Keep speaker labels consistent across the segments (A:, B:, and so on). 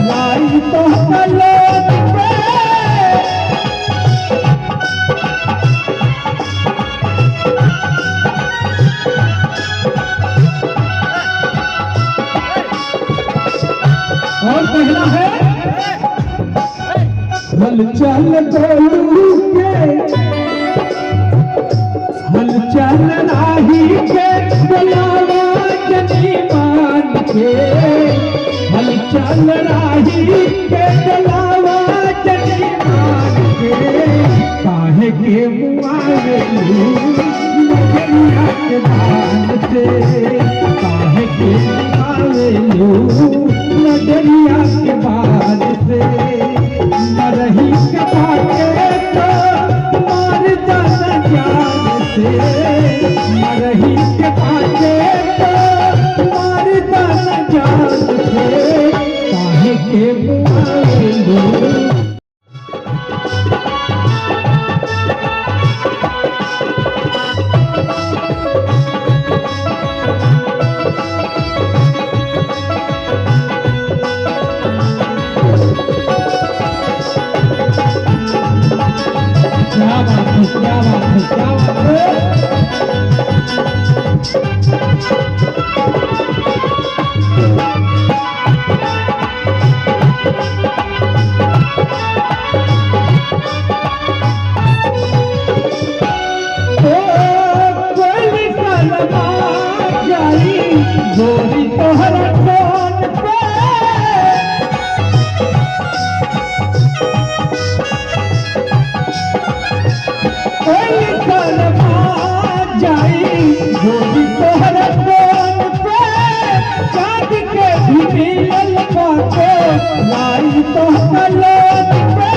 A: लाई तो कलोन पे और पहला है हलचल गोलू के हलचल राही के बुलावा जनी मान के हलचल राही के बुलावा जनी मान के काहे के मुआवेलू नगरिया के बान से काहे के मुआवेलू नगरिया के बान से मरही के बाटे तो मार जाना जान से मरही के बाटे तो मार जाना जान से काहे के मुआवेलू क्या बात है क्या बात है क्या बात है कोई सलमा जाई गोरी तोहरा कौन पे गोरी तोहरा कौन पे चाँद के भी मिलल बाटे लाई तो कलोन पे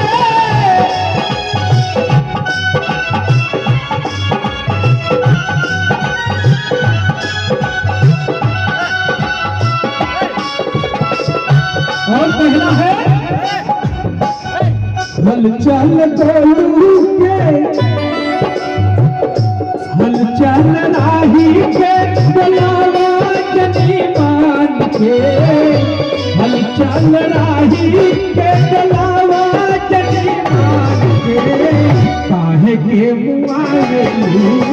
A: और पहला है हलचल गोलू के हलचल राही के बुलावा जनी मान के हलचल राही के बुलावा जनी मान के काहे के मुआवेलू